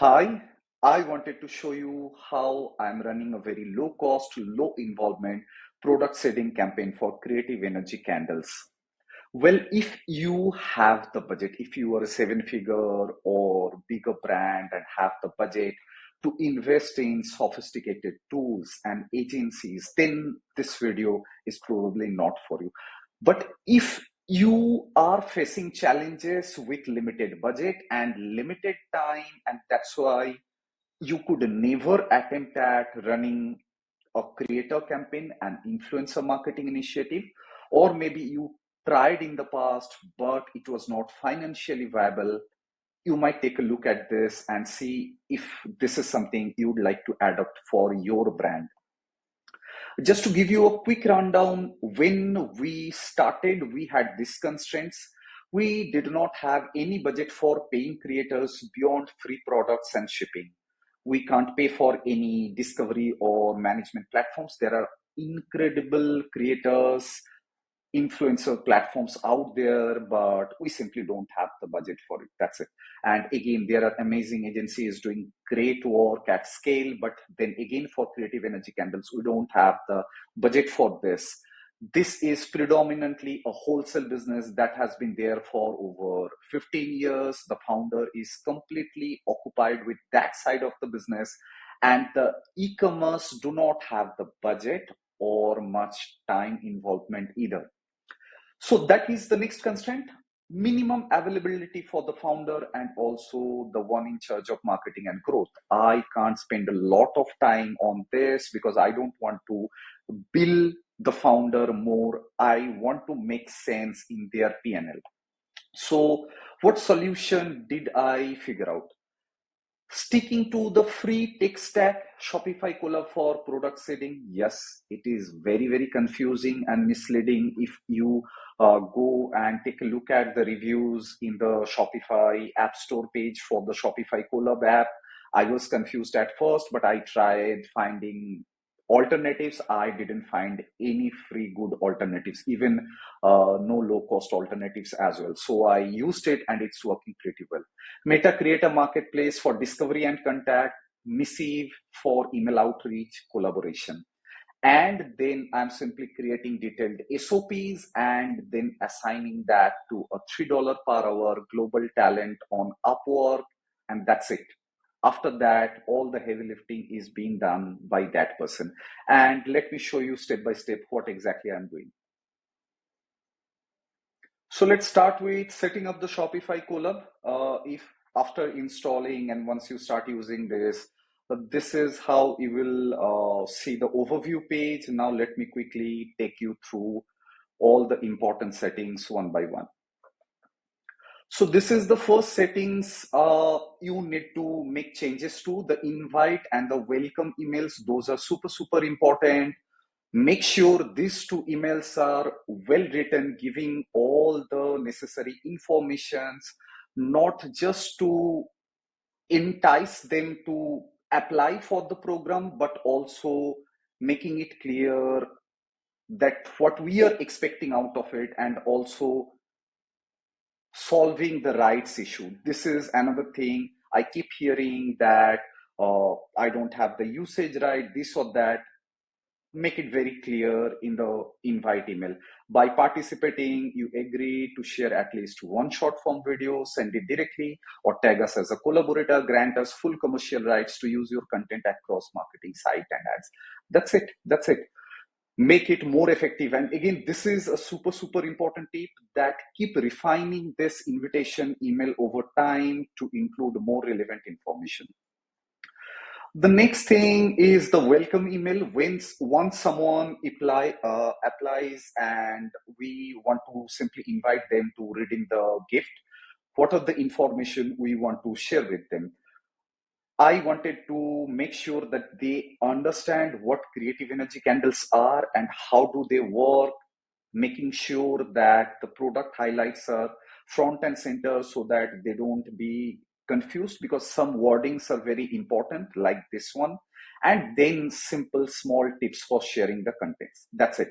Hi, I wanted to show you how I'm running a very low cost, low involvement product setting campaign for Creative Energy candles. Well, if you have the budget, if you are a seven figure or bigger brand and have the budget to invest in sophisticated tools and agencies, then this video is probably not for you. But if you are facing challenges with limited budget and limited time, and that's why you could never attempt at running a creator campaign, an influencer marketing initiative, or maybe you tried in the past, but it was not financially viable. You might take a look at this and see if this is something you'd like to adopt for your brand. Just to give you a quick rundown, when we started, we had these constraints. We did not have any budget for paying creators beyond free products and shipping. We can't pay for any discovery or management platforms. There are incredible creators, influencer platforms out there, but we simply don't have the budget for it. That's it. And again, there are amazing agencies doing great work at scale, but then again, for Creative Energy candles, we don't have the budget for this. This is predominantly a wholesale business that has been there for over 15 years. The founder is completely occupied with that side of the business, and the e-commerce do not have the budget or much time involvement either. So that is the next constraint, minimum availability for the founder and also the one in charge of marketing and growth. I can't spend a lot of time on this because I don't want to bill the founder more. I want to make sense in their P&L. So what solution did I figure out? Sticking to the free tech stack, Shopify Collab for product setting, yes, it is very, very confusing and misleading if you go and take a look at the reviews in the Shopify App Store page for the Shopify Collab app. I was confused at first, but I tried finding alternatives. I didn't find any free good alternatives, even no low cost alternatives as well. So I used it and it's working pretty well. Meta Creator Marketplace for discovery and contact, Missive for email outreach, collaboration. And then I'm simply creating detailed SOPs and then assigning that to a $3 per hour global talent on Upwork. And that's it. After that, all the heavy lifting is being done by that person. And let me show you step by step what exactly I'm doing. So let's start with setting up the Shopify Collab. If after installing and once you start using this, this is how you will see the overview page. Now let me quickly take you through all the important settings one by one. So this is the first settings you need to make changes to. The invite and the welcome emails. Those are super, super important. Make sure these two emails are well written, giving all the necessary informations, not just to entice them to apply for the program, but also making it clear that what we are expecting out of it and also solving the rights issue. This is another thing. I keep hearing that I don't have the usage right, this or that. Make it very clear in the invite email. By participating, you agree to share at least one short form video, send it directly, or tag us as a collaborator, grant us full commercial rights to use your content across marketing site and ads. That's it. That's it. Make it more effective. And again, this is a super, super important tip that keep refining this invitation email over time to include more relevant information. The next thing is the welcome email. Once someone applies and we want to simply invite them to redeem the gift, what are the information we want to share with them? I wanted to make sure that they understand what Creative Energy candles are and how do they work, making sure that the product highlights are front and center so that they don't be confused, because some wordings are very important like this one, and then simple small tips for sharing the contents. That's it.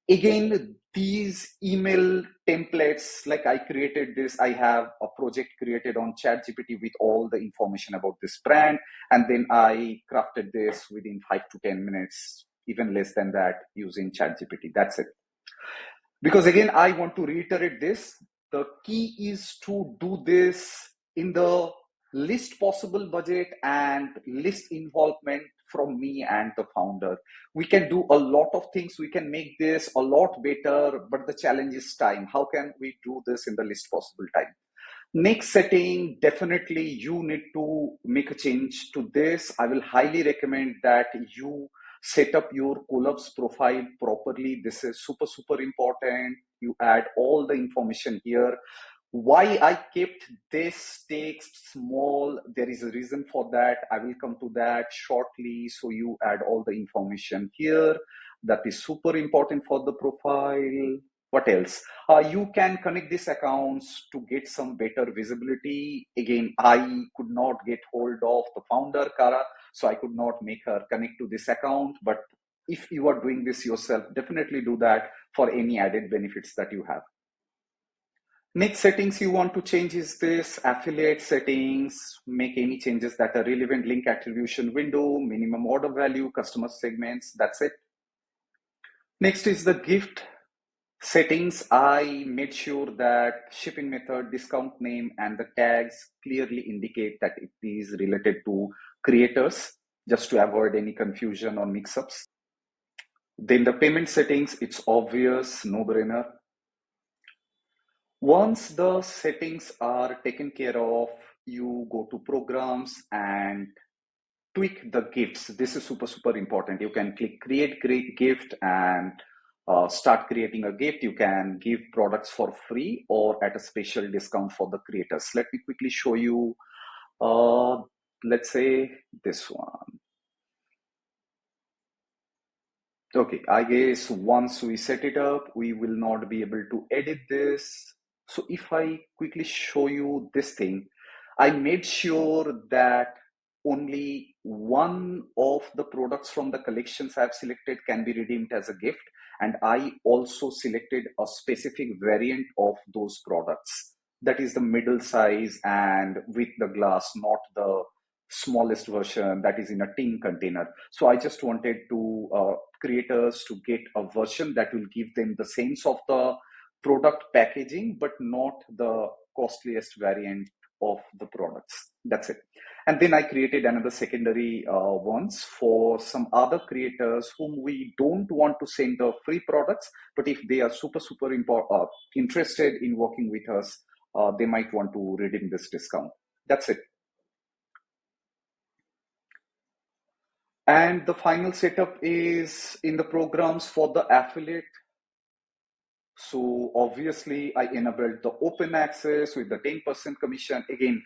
Again, these email templates, like I created this, I have a project created on ChatGPT with all the information about this brand, and then I crafted this within 5 to 10 minutes, even less than that, using ChatGPT. That's it. Because again, I want to reiterate this. The key is to do this in the least possible budget and least involvement from me and the founder. We can do a lot of things. We can make this a lot better, but the challenge is time. How can we do this in the least possible time? Next setting, definitely you need to make a change to this. I will highly recommend that you set up your Collabs profile properly. This is super, super important. You add all the information here. Why I kept this text small, there is a reason for that. I will come to that shortly. So you add all the information here. That is super important for the profile. What else? You can connect these accounts to get some better visibility. Again, I could not get hold of the founder, Kara, so I could not make her connect to this account. But if you are doing this yourself, definitely do that for any added benefits that you have. Next settings you want to change is this affiliate settings. Make any changes that are relevant: link attribution window, minimum order value, customer segments. That's it. Next is the gift settings. I made sure that shipping method, discount name, and the tags clearly indicate that it is related to creators, just to avoid any confusion or mix-ups. Then the payment settings, it's obvious, no-brainer. Once the settings are taken care of, you go to programs and tweak the gifts. This is super, super important. You can click create gift and start creating a gift. You can give products for free or at a special discount for the creators. Let me quickly show you, let's say this one. Okay, I guess once we set it up, we will not be able to edit this. So if I quickly show you this thing, I made sure that only one of the products from the collections I've selected can be redeemed as a gift. And I also selected a specific variant of those products. That is the middle size and with the glass, not the smallest version that is in a tin container. So I just wanted to creators to get a version that will give them the sense of the product packaging, but not the costliest variant of the products. That's it. And then I created another secondary ones for some other creators whom we don't want to send the free products, but if they are super, super interested in working with us, they might want to redeem this discount. That's it. And the final setup is in the programs for the affiliate. So obviously I enabled the open access with the 10% commission. Again,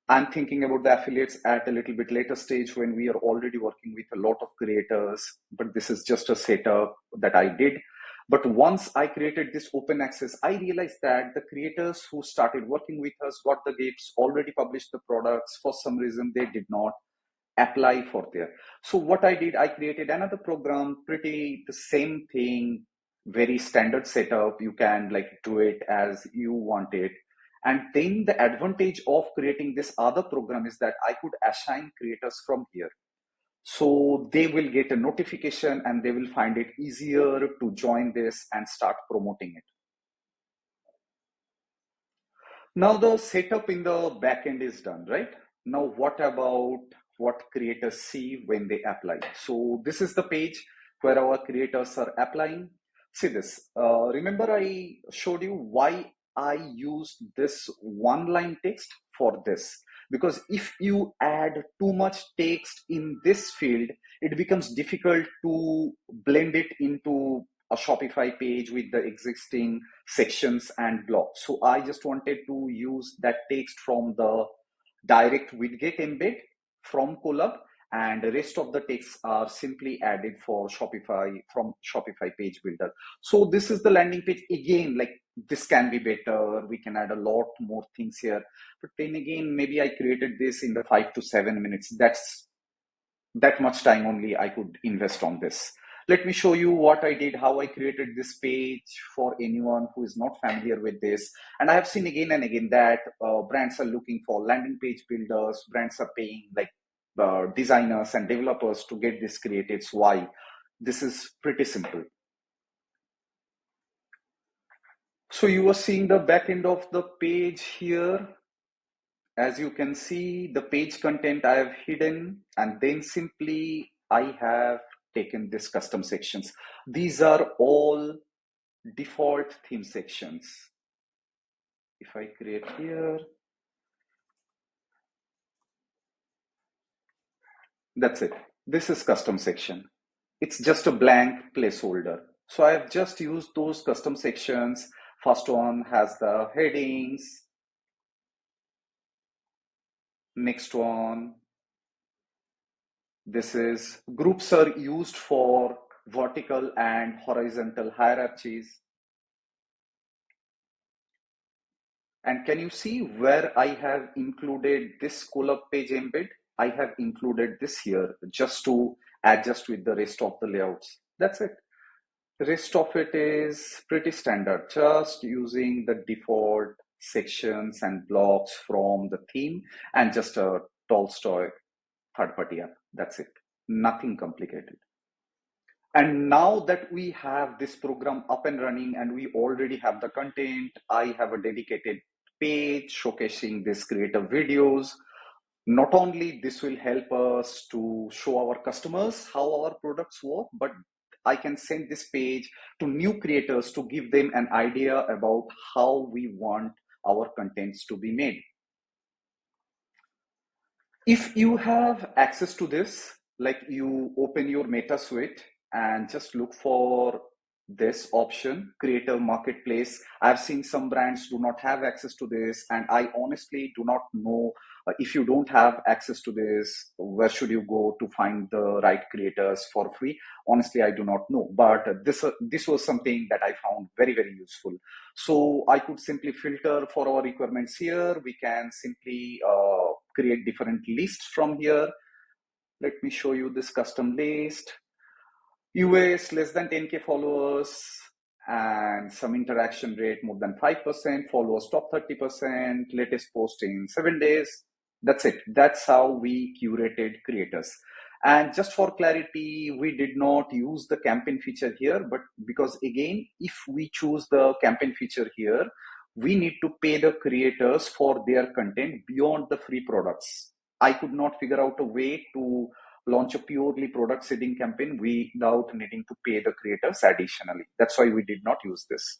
I'm thinking about the affiliates at a little bit later stage when we are already working with a lot of creators, but this is just a setup that I did. But once I created this open access, I realized that the creators who started working with us got the gifts, already published the products. For some reason, they did not apply for there. So what I did, I created another program, pretty the same thing, very standard setup. You can like do it as you want it. And then the advantage of creating this other program is that I could assign creators from here. So they will get a notification and they will find it easier to join this and start promoting it. Now the setup in the backend is done, right? Now what about what creators see when they apply? So this is the page where our creators are applying. See this. Remember I showed you why I used this one line text for this. Because if you add too much text in this field, it becomes difficult to blend it into a Shopify page with the existing sections and blocks. So I just wanted to use that text from the direct widget embed from Collab, and the rest of the texts are simply added for Shopify from Shopify page builder. So this is the landing page. Again, like this can be better. We can add a lot more things here. But then again, maybe I created this in the 5 to 7 minutes. That's that much time only I could invest on this. Let me show you what I did, how I created this page for anyone who is not familiar with this. And I have seen again and again that brands are looking for landing page builders, brands are paying like designers and developers to get this created. So why? This is pretty simple. So you are seeing the back end of the page here. As you can see, the page content I have hidden, and then simply I have taken this custom sections. These are all default theme sections. If I create here, that's it. This is custom section. It's just a blank placeholder. So I have just used those custom sections. First one has the headings. Next one, this is groups are used for vertical and horizontal hierarchies. And can you see where I have included this Colab page embed? I have included this here just to adjust with the rest of the layouts. That's it. The rest of it is pretty standard, just using the default sections and blocks from the theme and just a Tolstoy third-party app. That's it. Nothing complicated. And now that we have this program up and running and we already have the content, I have a dedicated page showcasing these creative videos. Not only this will help us to show our customers how our products work, but I can send this page to new creators to give them an idea about how we want our contents to be made. If you have access to this, like you open your Meta Suite and just look for this option, Creator Marketplace. I've seen some brands do not have access to this, and I honestly do not know if you don't have access to this, where should you go to find the right creators for free? Honestly, I do not know, but this was something that I found very, very useful. So I could simply filter for our requirements here. We can simply create different lists from here. Let me show you this custom list. US less than 10K followers and some interaction rate more than 5%, followers top 30%, latest post in 7 days. That's it. That's how we curated creators. And just for clarity, we did not use the campaign feature here, but because again, if we choose the campaign feature here, we need to pay the creators for their content beyond the free products. I could not figure out a way to launch a purely product seeding campaign without needing to pay the creators additionally. That's why we did not use this.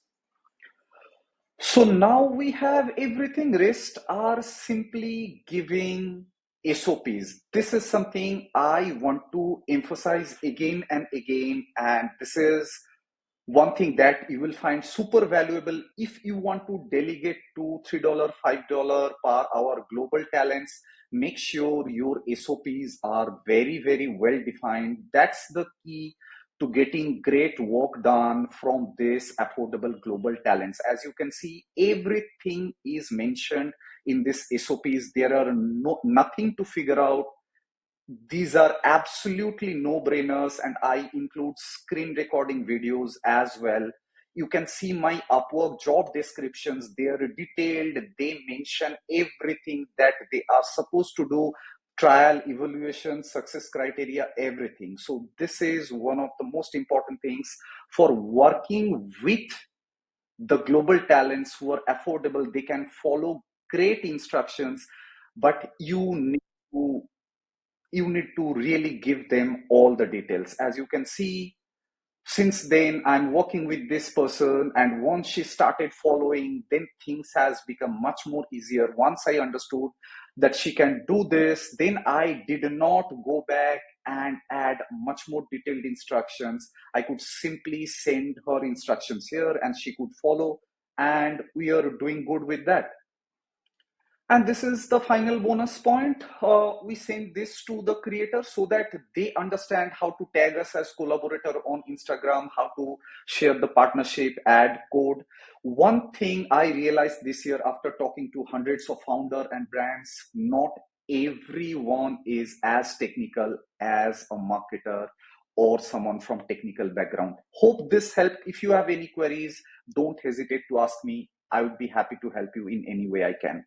So now we have everything. Rest are simply giving SOPs. This is something I want to emphasize again and again. And this is one thing that you will find super valuable if you want to delegate to $3, $5 per hour global talents. Make sure your SOPs are very, very well defined. That's the key to getting great work done from this affordable global talents. As you can see, everything is mentioned in this SOPs. There are nothing to figure out. These are absolutely no-brainers, and I include screen recording videos as well. You can see my Upwork job descriptions. They are detailed. They mention everything that they are supposed to do, trial, evaluation, success criteria, everything. So this is one of the most important things for working with the global talents who are affordable. They can follow great instructions, but to you need to really give them all the details. As you can see, since then I'm working with this person, and once she started following, then things has become much more easier. Once I understood that she can do this, then I did not go back and add much more detailed instructions. I could simply send her instructions here and she could follow, and we are doing good with that. And this is the final bonus point. We send this to the creator so that they understand how to tag us as collaborator on Instagram, how to share the partnership, add code. One thing I realized this year after talking to hundreds of founder and brands, not everyone is as technical as a marketer or someone from technical background. Hope this helped. If you have any queries, don't hesitate to ask me. I would be happy to help you in any way I can.